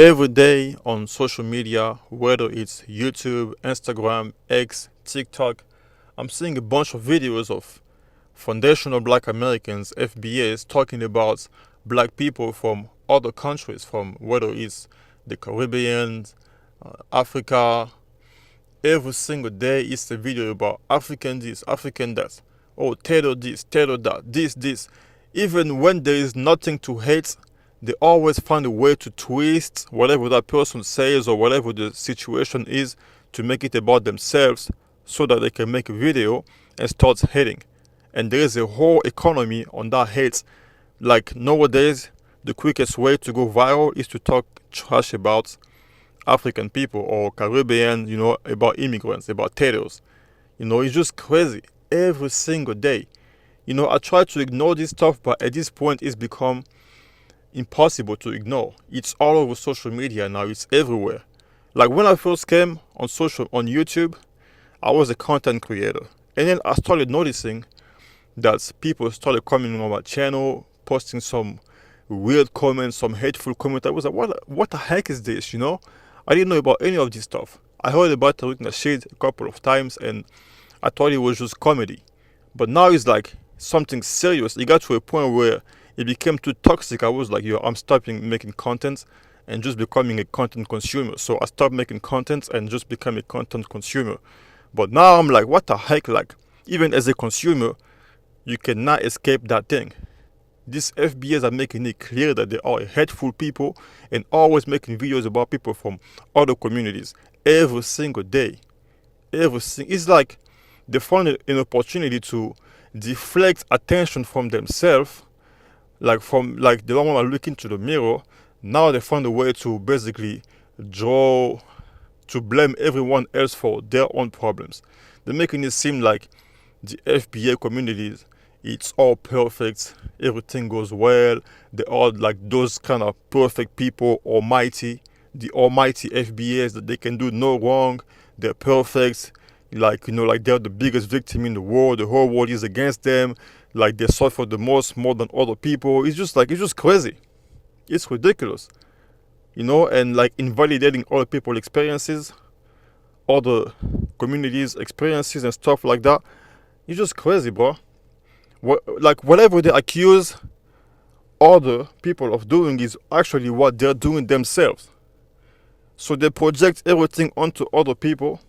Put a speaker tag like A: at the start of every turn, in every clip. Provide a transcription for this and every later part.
A: Every day on social media, whether it's YouTube, Instagram, X, TikTok, I'm seeing a bunch of videos of foundational black Americans, FBAs, talking about black people from other countries, from whether it's the Caribbean, Africa. Every single day, it's a video about African this, African that. Oh, tailor this, tailor that, this. Even when there is nothing to hate, they always find a way to twist whatever that person says or whatever the situation is to make it about themselves so that they can make a video and start hating. And there is a whole economy on that hate. Like nowadays, the quickest way to go viral is to talk trash about African people or Caribbean, about immigrants, about tattoos. It's just crazy every single day. I try to ignore this stuff, but at this point, it's become impossible to ignore. It's all over social media now. It's everywhere. Like when I first came on YouTube, I was a content creator, and then I started noticing that people started coming on my channel, posting some weird comments, some hateful comments. I was like, what the heck is this? I didn't know about any of this stuff. I heard about Tariq Nasheed a couple of times, and I thought it was just comedy. But now it's like something serious. It got to a point where it became too toxic. I was like, I'm stopping making content and just becoming a content consumer. So I stopped making content and just become a content consumer. But now I'm like, what the heck? Like, even as a consumer, you cannot escape that thing. These FBAs are making it clear that they are hateful people and always making videos about people from other communities every single day. It's like they found an opportunity to deflect attention from themselves, like they don't want to look into the mirror. Now they found a way to basically blame everyone else for their own problems. They're making it seem like the FBA communities, it's all perfect, everything goes well. They are like those kind of perfect people, the almighty FBAs that they can do no wrong. They're perfect, like they're the biggest victim in the world. The whole world is against them. Like they suffer the most, more than other people. It's just crazy. It's ridiculous, and like invalidating other people's experiences, other communities' experiences and stuff like that. It's just crazy, bro. Whatever they accuse other people of doing is actually what they're doing themselves. So they project everything onto other people,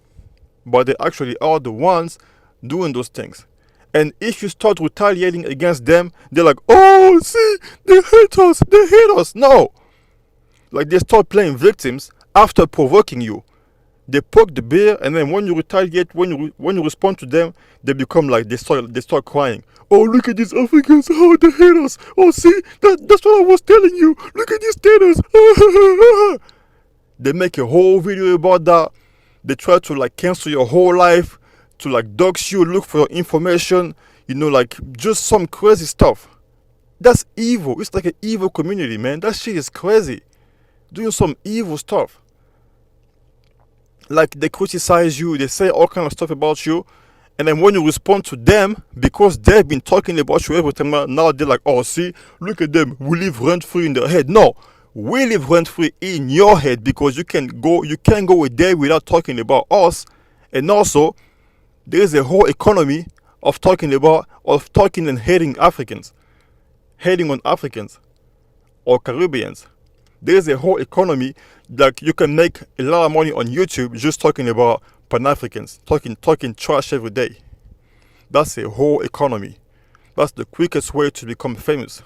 A: but they actually are the ones doing those things. And if you start retaliating against them, they're like, oh, see, they hate us. No. Like they start playing victims after provoking you. They poke the bear, and then when you retaliate, when you respond to them, they become like they start crying. Oh, look at these Africans! Oh, they hate us! Oh, see, that's what I was telling you. Look at these taters! They make a whole video about that. They try to like cancel your whole life, to like dox you, look for your information. Like just some crazy stuff. That's evil. It's like an evil community, man. That shit is crazy. Doing some evil stuff. Like they criticize you, they say all kind of stuff about you, and then when you respond to them, because they've been talking about you every time, now they're like, oh, see, look at them, we live rent free in their head. No, we live rent free in your head, because you can't go a day without talking about us. And also, there is a whole economy of talking and hating Africans, hating on Africans or Caribbeans. There's a whole economy. Like you can make a lot of money on YouTube just talking about Pan-Africans, talking trash every day. That's a whole economy. That's the quickest way to become famous.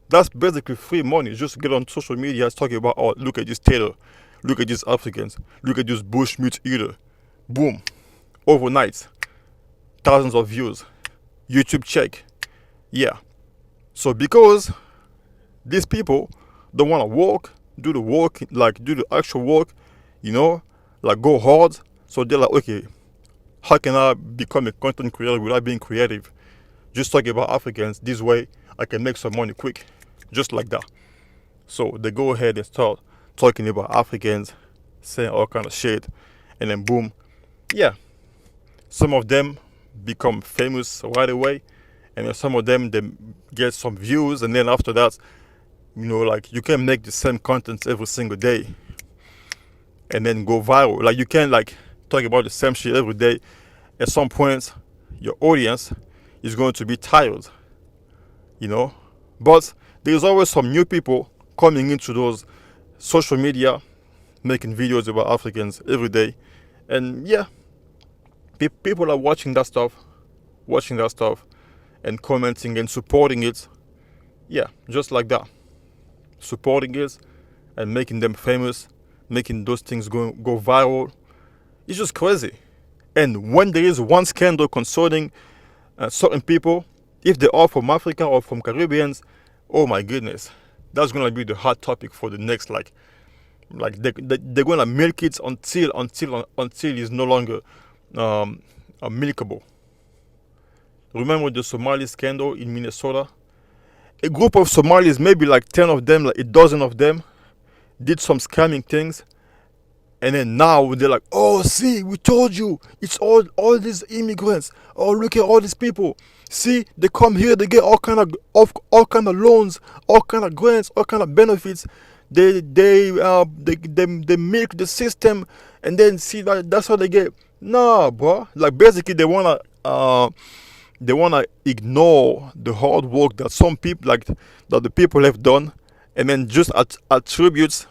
A: That's basically free money. Just get on social media talking about, oh, look at this tailor, look at these Africans, look at this bush meat eater. Boom. Overnight. Thousands of views. YouTube check. Yeah. So because these people don't want to do the actual work, like go hard. So they're like, okay, how can I become a content creator without being creative? Just talk about Africans. This way, I can make some money quick. Just like that. So they go ahead and start talking about Africans, saying all kind of shit. And then boom. Yeah. Some of them become famous right away. And then some of them, they get some views. And then after that, Like you can make the same content every single day and then go viral. Like you can like talk about the same shit every day. At some point, your audience is going to be tired, you know. But there's always some new people coming into those social media, making videos about Africans every day, and yeah, people are watching that stuff, and commenting and supporting it. Yeah, just like that, supporting it and making them famous, making those things go viral. It's just crazy. And when there is one scandal concerning certain people, if they are from Africa or from Caribbeans, oh my goodness, that's gonna be the hot topic for the next they're gonna milk it until it's no longer milkable. Remember the Somali scandal in Minnesota? A group of Somalis, maybe like 10 of them, like a dozen of them, did some scamming things, and then now they're like, oh, see, we told you, it's all these immigrants. Oh, look at all these people. See, they come here, they get all kind of loans, all kind of grants, all kind of benefits. They milk the system, and then see that's how they get. Nah, bro. Like basically, they wanna ignore the hard work that some people that the people have done, and then just attribute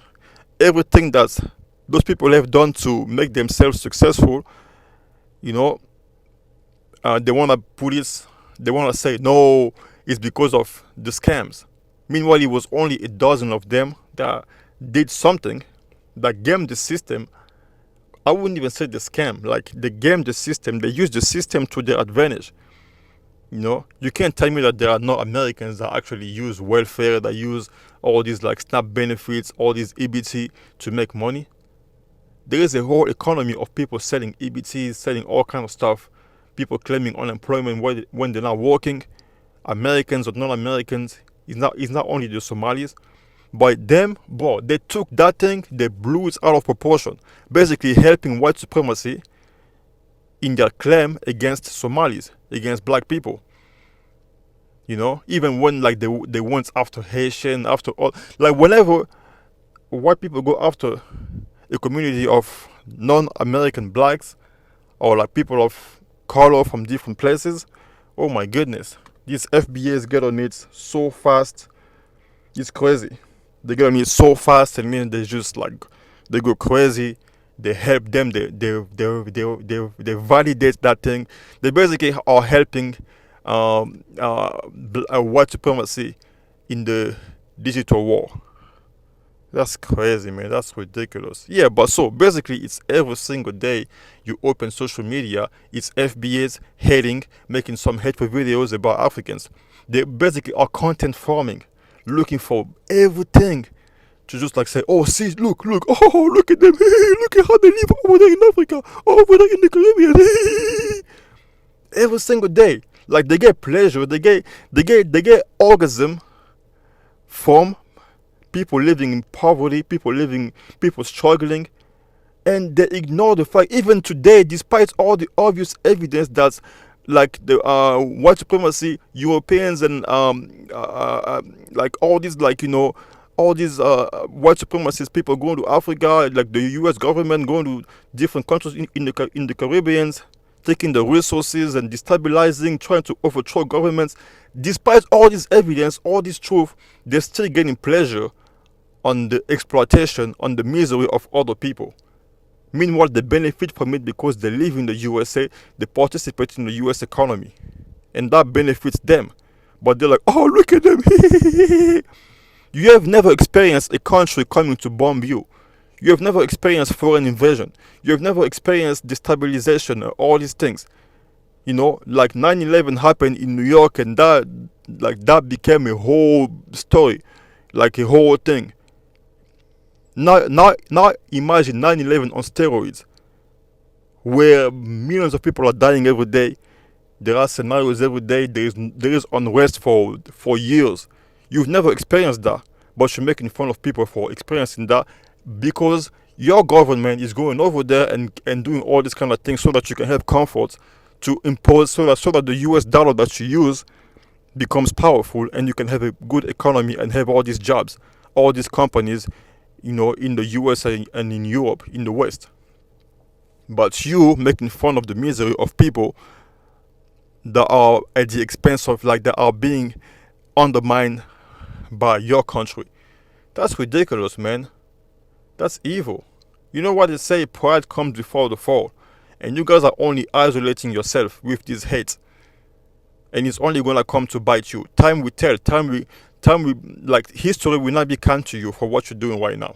A: everything that those people have done to make themselves successful. You know, they wanna put it. They wanna say no, it's because of the scams. Meanwhile, it was only a dozen of them that did something that gamed the system. I wouldn't even say the scam. Like they gamed the system. They used the system to their advantage. You can't tell me that there are no Americans that actually use welfare, that use all these like SNAP benefits, all these EBT to make money. There is a whole economy of people selling EBTs, selling all kind of stuff, people claiming unemployment when they're not working. Americans or non-Americans. It's not only the Somalis, but them, bro. They took that thing, they blew it out of proportion, basically helping white supremacy in their claim against Somalis, against black people. Even when like they went after Haitian, after all, like whenever white people go after a community of non-American blacks or like people of color from different places, oh my goodness, these FBAs get on it so fast. It's crazy. They get on it so fast, and then they just like they go crazy. They help them. They validate that thing. They basically are helping white supremacy in the digital war. That's crazy, man. That's ridiculous. Yeah, but so basically, it's every single day you open social media, it's FBAs hating, making some hateful videos about Africans. They basically are content farming, looking for everything to just like say, oh, see, look, oh, look at them, look at how they live over there in Africa, over there in the Caribbean. Every single day, like they get pleasure, they get orgasm from people living in poverty, people struggling, and they ignore the fact, even today, despite all the obvious evidence that like the white supremacy, Europeans, and like all these all these white supremacist people going to Africa, like the U.S. government going to different countries in the Caribbean, taking the resources and destabilizing, trying to overthrow governments. Despite all this evidence, all this truth, they're still getting pleasure on the exploitation, on the misery of other people. Meanwhile, they benefit from it because they live in the USA, they participate in the US economy, and that benefits them. But they're like, oh, look at them. You have never experienced a country coming to bomb you. You have never experienced foreign invasion. You have never experienced destabilization, all these things. Like 9/11 happened in New York, and that became a whole story, like a whole thing. Now imagine 9/11 on steroids, where millions of people are dying every day. There are scenarios every day. There is unrest for years. You've never experienced that, but you're making fun of people for experiencing that because your government is going over there and doing all these kind of things so that you can have comfort to impose, so that the US dollar that you use becomes powerful, and you can have a good economy and have all these jobs, all these companies, in the USA and in Europe, in the West. But you making fun of the misery of people that are at the expense of, like, that are being undermined by your country. That's ridiculous, man. That's evil. You know what they say? Pride comes before the fall. And you guys are only isolating yourself with this hate. And it's only gonna come to bite you. Time will tell. Like, history will not be kind to you for what you're doing right now.